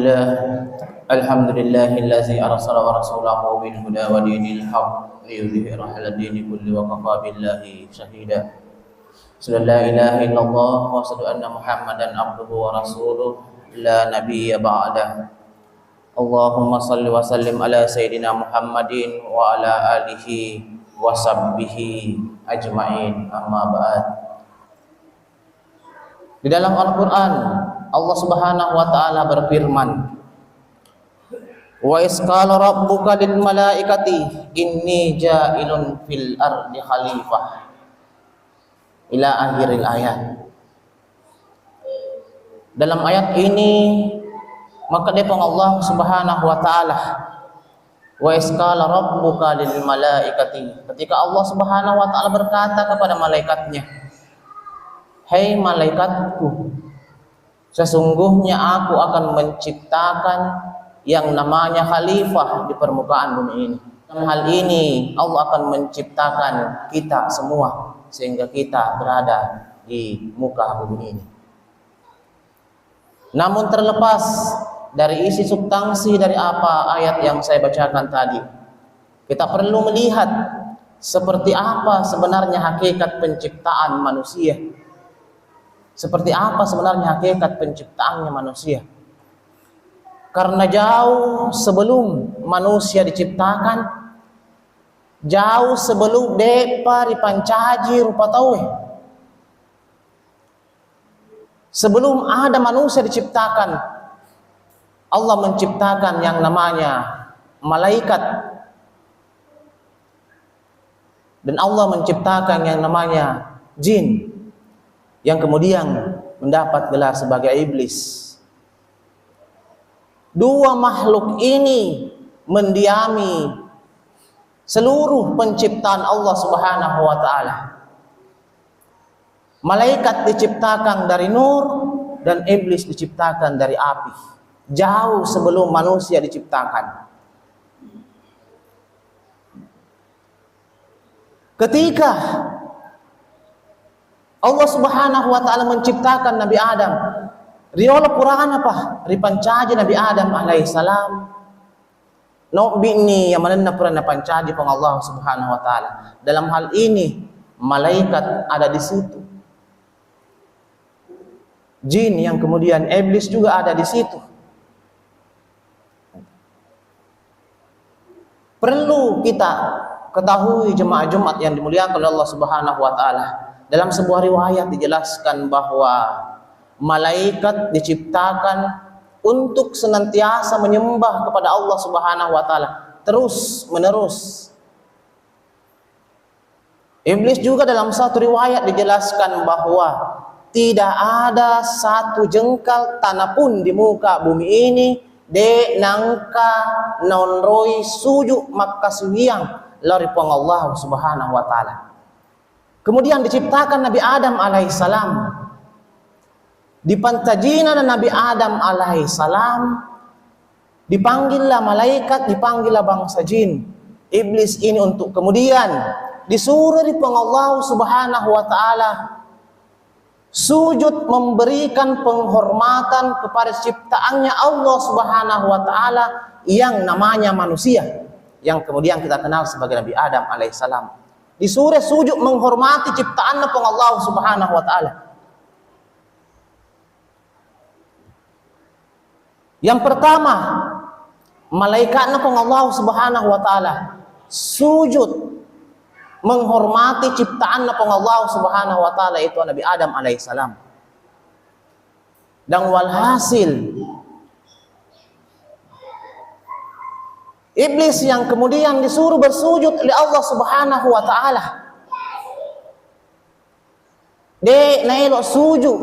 Bismillah. Alhamdulillahillazi arsala rasulahu bil huda wa dinil haqq liyudhhirahu 'ala dini kulli wa kafa billahi shahida. La ilaha illallah wa asyhadu anna Muhammadan abduhu wa rasuluh la nabiyya ba'dah. Allahumma salli wa sallim ala sayyidina Muhammadin wa ala alihi wa sahbihi ajma'in, amma ba'd. Di dalam Al-Quran Allah Subhanahu wa ta'ala berfirman, wa isqala rabbuka lil malaikati inni ja'ilun fil ardi khalifah, ila akhiril ayat. Dalam ayat ini maka dipang Allah Subhanahu wa ta'ala, wa isqala rabbuka lil malaikati, ketika Allah Subhanahu wa ta'ala berkata kepada malaikatnya, hai malaikatku, sesungguhnya aku akan menciptakan yang namanya khalifah di permukaan bumi ini. Dalam hal ini Allah akan menciptakan kita semua sehingga kita berada di muka bumi ini. Namun terlepas dari isi substansi dari apa ayat yang saya bacakan tadi, kita perlu melihat seperti apa sebenarnya hakikat penciptaan manusia. Seperti apa sebenarnya hakikat penciptaannya manusia. Karena jauh sebelum manusia diciptakan, jauh sebelum depa dipancaji rupa tawe, sebelum ada manusia diciptakan, Allah menciptakan yang namanya malaikat, dan Allah menciptakan yang namanya jin, yang kemudian mendapat gelar sebagai iblis. Dua makhluk ini mendiami seluruh penciptaan Allah Subhanahu wa ta'ala. Malaikat diciptakan dari nur dan iblis diciptakan dari api, jauh sebelum manusia diciptakan. Ketika Allah Subhanahu wa ta'ala menciptakan Nabi Adam, riola Quran apa? Ripancaji Nabi Adam alaihissalam. No bini yang mana pernah pancaji pang Allah Subhanahu wa ta'ala. Dalam hal ini malaikat ada di situ. Jin yang kemudian iblis juga ada di situ. Perlu kita ketahui jemaah Jumat yang dimuliakan oleh Allah Subhanahu wa ta'ala. Dalam sebuah riwayat dijelaskan bahwa malaikat diciptakan untuk senantiasa menyembah kepada Allah Subhanahu wa ta'ala terus menerus. Iblis juga dalam satu riwayat dijelaskan bahwa tidak ada satu jengkal tanah pun di muka bumi ini de nangka nonroi sujud makasuhiang lari pang Allah Subhanahu wa ta'ala. Kemudian diciptakan Nabi Adam alaihissalam. Dipantajina dan Nabi Adam alaihissalam, dipanggillah malaikat, dipanggillah bangsa jin, iblis ini untuk kemudian disuruh di Allah Subhanahu wa ta'ala sujud memberikan penghormatan kepada ciptaannya Allah Subhanahu wa ta'ala yang namanya manusia, yang kemudian kita kenal sebagai Nabi Adam alaihissalam. Disuruh sujud menghormati ciptaan Allah Subhanahu wa ta'ala. Yang pertama, malaikat Allah Subhanahu wa ta'ala sujud menghormati ciptaan Allah Subhanahu wa ta'ala, itu Nabi Adam alaihissalam. Dan walhasil iblis yang kemudian disuruh bersujud oleh Allah Subhanahu wa ta'ala, de nailo sujud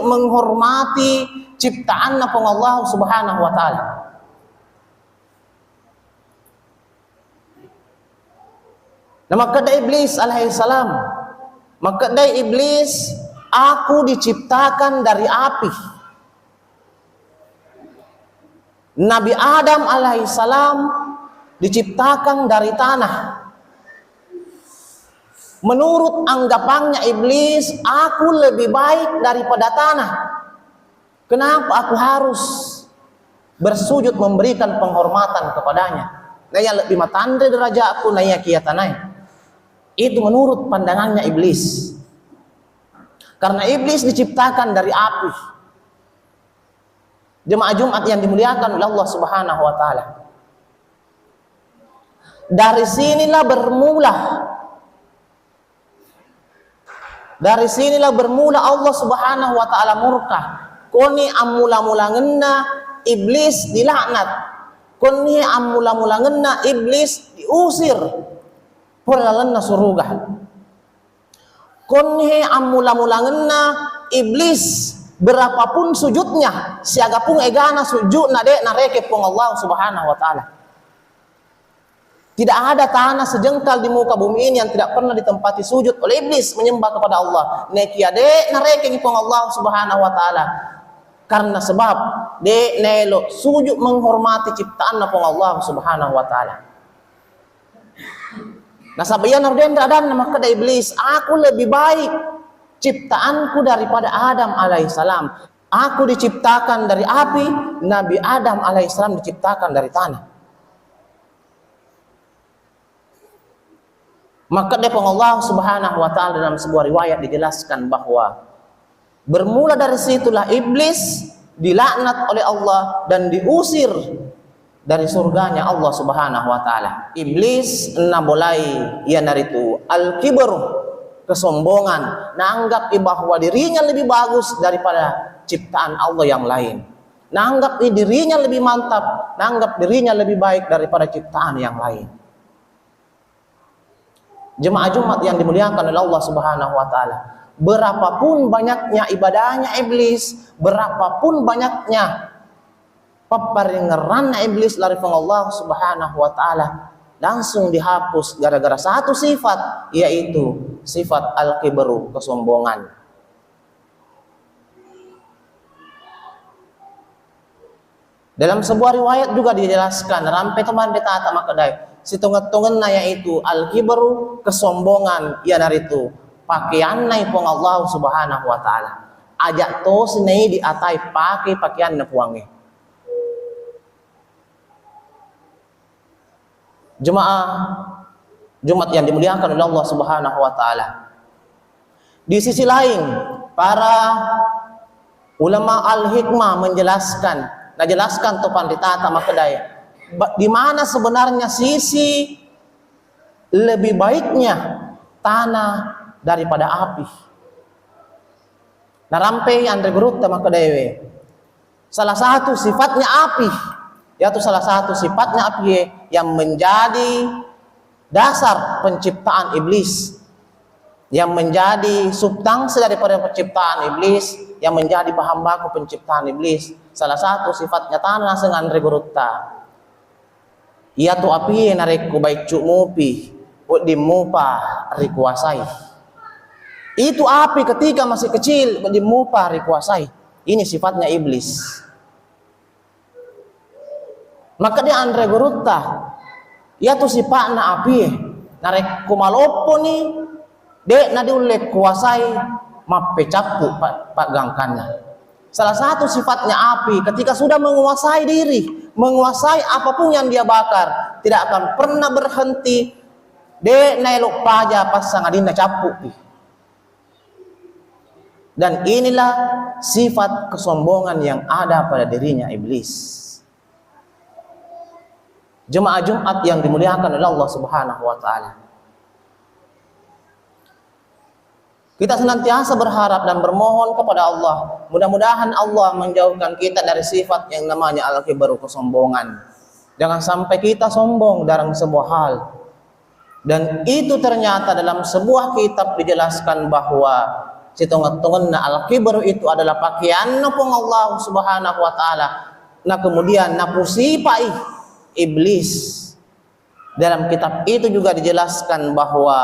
menghormati ciptaan Allah Subhanahu wa ta'ala. Nah, maka dari iblis alaihissalam, maka dari iblis, aku diciptakan dari api. Nabi Adam alaihissalam diciptakan dari tanah. Menurut anggapannya iblis, aku lebih baik daripada tanah. Kenapa aku harus bersujud memberikan penghormatan kepadanya? Naya lebih matandre derajatku naya kiatanai. Itu menurut pandangannya iblis. Karena iblis diciptakan dari api. Jemaah Jumat yang dimuliakan oleh Allah Subhanahu wa taala. Dari sinilah bermula Allah Subhanahu wa taala murka. Koni amula-mulangenna iblis dilaknat. Koni amula-mulangenna iblis diusir. Pulalanna surga. Koni amula-mulangenna iblis berapapun sujudnya, siagapun egana sujud nade nareke pun Allah Subhanahu wa taala. Tidak ada tanah sejengkal di muka bumi ini yang tidak pernah ditempati sujud oleh iblis menyembah kepada Allah. Nekiade nareke pun Allah Subhanahu wa taala. Karena sebab de nelo sujud menghormati ciptaan pun Allah Subhanahu wa taala. Nah sabayan ardendra dan maka iblis, aku lebih baik ciptaanku daripada Adam alaihissalam. Aku diciptakan dari api, Nabi Adam alaihissalam diciptakan dari tanah. Maka depong Allah Subhanahu wa taala dalam sebuah riwayat dijelaskan bahwa bermula dari situlah iblis dilaknat oleh Allah dan diusir dari surganya Allah Subhanahu wa taala. Iblis nabolai ia naritu al-kibr, kesombongan, nanggap bahwa dirinya lebih bagus daripada ciptaan Allah yang lain. Nanggap dirinya lebih mantap, nanggap dirinya lebih baik daripada ciptaan yang lain. Jemaah Jumat yang dimuliakan oleh Allah Subhanahu wa taala, berapapun banyaknya ibadahnya iblis, berapapun banyaknya paparingeran iblis dari Allah Subhanahu wa taala, langsung dihapus gara-gara satu sifat, yaitu sifat al-kibru, kesombongan. Dalam sebuah riwayat juga dijelaskan rampe teman betata makadai situngat-tungan yaitu al-kibru, kesombongan ya naritu pakaian nai pong Allah Subhanahu wa taala. Ajak to sinai di atai pakai pakaian na puange. Jemaah Jumat yang dimuliakan oleh Allah Subhanahu wa taala. Di sisi lain, para ulama al-hikmah menjelaskan topan ditata makadaya di mana sebenarnya sisi lebih baiknya tanah daripada api. Narampe Andre Gurutta makadaya salah satu sifatnya api, yaitu salah satu sifatnya api yang menjadi dasar penciptaan iblis, yang menjadi substansi daripada penciptaan iblis, yang menjadi bahan baku penciptaan iblis. Salah satu sifatnya tanah dengan Andre Gurutta, yaitu api narek baik cumupi di mupa rikuasai. Itu api ketika masih kecil di mupa rikuasai. Ini sifatnya iblis. Maka dia Andre Gurutta, yaitu sifatnya api narek kumalopo ni dek nadi ulek kuasai mapecapu pak gangkannya. Salah satu sifatnya api ketika sudah menguasai diri, menguasai apapun yang dia bakar, tidak akan pernah berhenti. De nailok paja pasang adina capu. Dan inilah sifat kesombongan yang ada pada dirinya iblis. Jemaah Jumat yang dimuliakan oleh Allah Subhanahu wa taala. Kita senantiasa berharap dan bermohon kepada Allah, mudah-mudahan Allah menjauhkan kita dari sifat yang namanya al-kibru, kesombongan. Jangan sampai kita sombong dalam sebuah hal. Dan itu ternyata dalam sebuah kitab dijelaskan bahwa situngat-tungan al-kibru itu adalah pakaian pun Allah Subhanahu wa taala. Nah kemudian napusipai iblis. Dalam kitab itu juga dijelaskan bahwa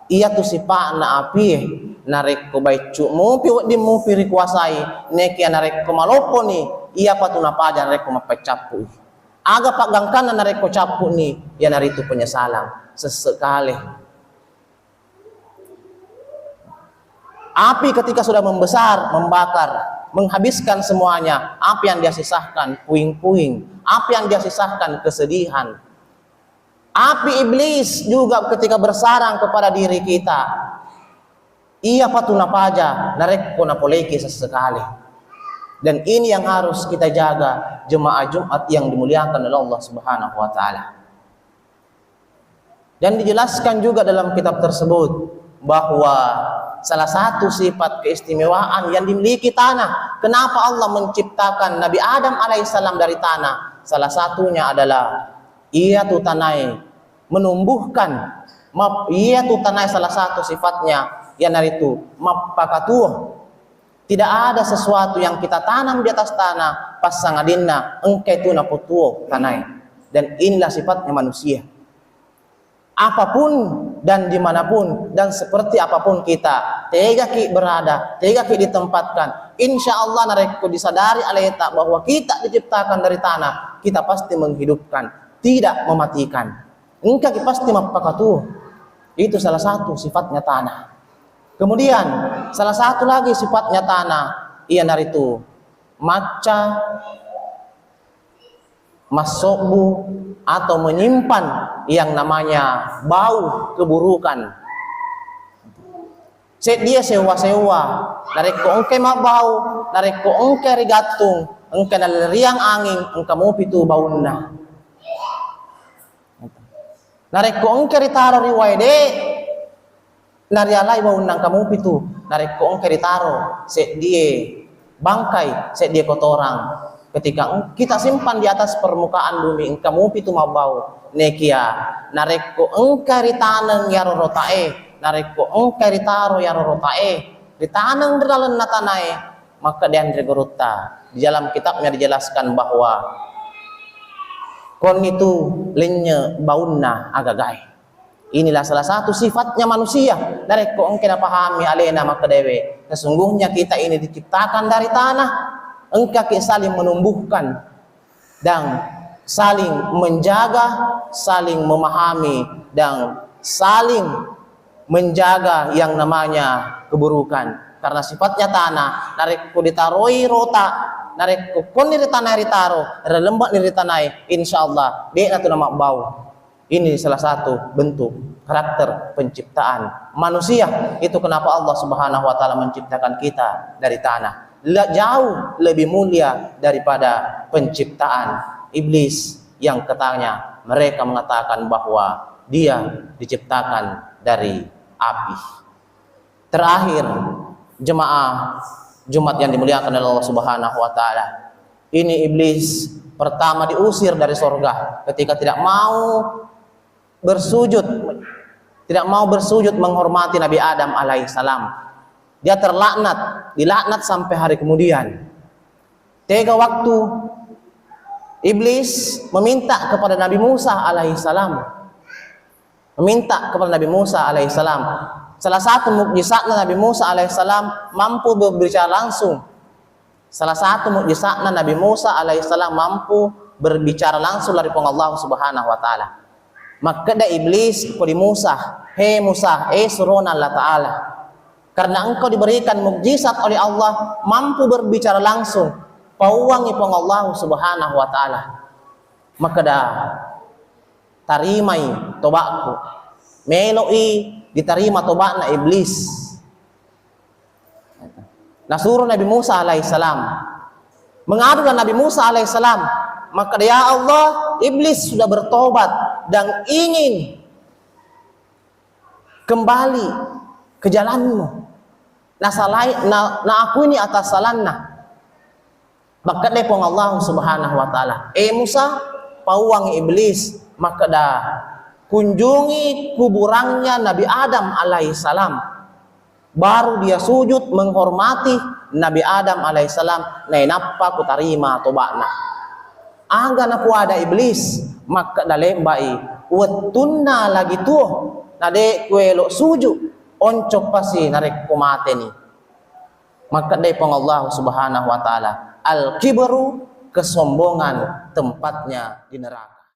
ia tu sifatna api narek ko baik mupi di mupi rikuasai neki narek ko malopo ni ia patuna paja narek ko mapacapu aga pagangkan narek ko capu ni ya naritu penyesalan sesekali. Api ketika sudah membesar, membakar, menghabiskan semuanya. Apa yang dia sisahkan? Puing-puing. Apa yang dia sisahkan? Kesedihan. Api iblis juga ketika bersarang kepada diri kita, ia patuna paja narek napoleki sesekali. Dan ini yang harus kita jaga, jemaah Jumat yang dimuliakan oleh Allah Subhanahu wa taala. Dan dijelaskan juga dalam kitab tersebut bahwa salah satu sifat keistimewaan yang dimiliki tanah, kenapa Allah menciptakan Nabi Adam alaihissalam dari tanah, salah satunya adalah ia tu tanai menumbuhkan, ia tu tanai salah satu sifatnya yang dari itu mapakatuh. Tidak ada sesuatu yang kita tanam di atas tanah pas sangadinna engke tu naputuo tanai. Dan inilah sifatnya manusia. Apapun dan dimanapun dan seperti apapun kita, tega ki berada, tega ki ditempatkan, insya Allah narekku disadari aleta bahwa kita diciptakan dari tanah, kita pasti menghidupkan, tidak mematikan. Engkau ki pasti mapakatuh. Itu salah satu sifatnya tanah. Kemudian salah satu lagi sifatnya tanah, ia dari itu maca, masobu atau menyimpan yang namanya bau keburukan. Dia sewa-sewa, nareko engke mabau, nareko engke rigatung, engke naleriang angin, engke mau pitu baunna. Nareko engke ritaro riwaide, narialai baunang kamu pitu, nareko engke ritaro, dia bangkai, dia kotorang. Ketika kita simpan di atas permukaan bumi, kamu pitu mabau, nekia, nareko engke ritaneng ya rorotae, nareko engke ritaro ya rorotae, ritaneng dalam natanae, maka dia andregorota. Di dalam kitabnya dijelaskan bahwa kon itu lenye baunna agagai. Inilah salah satu sifatnya manusia. Nareko engke napahami alena maka dewe. Sesungguhnya kita ini diciptakan dari tanah. Engkau saling menumbuhkan dan saling menjaga, saling memahami dan saling menjaga yang namanya keburukan. Karena sifatnya tanah, nareko ditaroi rota, nareko kon di tanah ritaro, lembak di tanah, insyaallah dia itu nama bau. Ini salah satu bentuk karakter penciptaan manusia. Itu kenapa Allah Subhanahu wa taala menciptakan kita dari tanah. Jauh lebih mulia daripada penciptaan iblis yang katanya mereka mengatakan bahwa dia diciptakan dari api. Terakhir, jemaah Jumat yang dimuliakan oleh Allah Subhanahu wa taala. Ini iblis pertama diusir dari surga ketika tidak mau bersujud menghormati Nabi Adam alaihissalam. Dia terlaknat, dilaknat sampai hari kemudian. Tega waktu iblis meminta kepada Nabi Musa alaihissalam. Salah satu mukjizatnya Nabi Musa alaihissalam mampu berbicara langsung. Nabi Musa alaihissalam mampu berbicara langsung dari Allah Subhanahu wa taala. Maka ada iblis kepada Musa, "Hei Musa, surona Allah taala." Karena engkau diberikan mukjizat oleh Allah, mampu berbicara langsung, pauwangi pong Allah Subhanahu wa taala. Maka dah tarimai tobaku. Meloi diterima tobatna iblis. Nasuruh Nabi Musa alaihissalam. Mengadulah Nabi Musa alaihissalam. Maka ya Allah, iblis sudah bertobat dan ingin kembali ke jalanmu. Aku ini atas salanna. Maka depong Allah Subhanahu wa taala. Musa, pauang iblis, maka dah kunjungi kuburannya Nabi Adam alaihissalam. Baru dia sujud menghormati Nabi Adam alaihissalam. Nainapa ku tarima tobatna. Angga naku ada iblis, maka dah lembai. Wetunna lagi tuh. Nade kuelo sujud. Oncok pasti narik kumate ni. Maka depong Allah Subhanahu wa taala. Al-kibru, kesombongan tempatnya di neraka.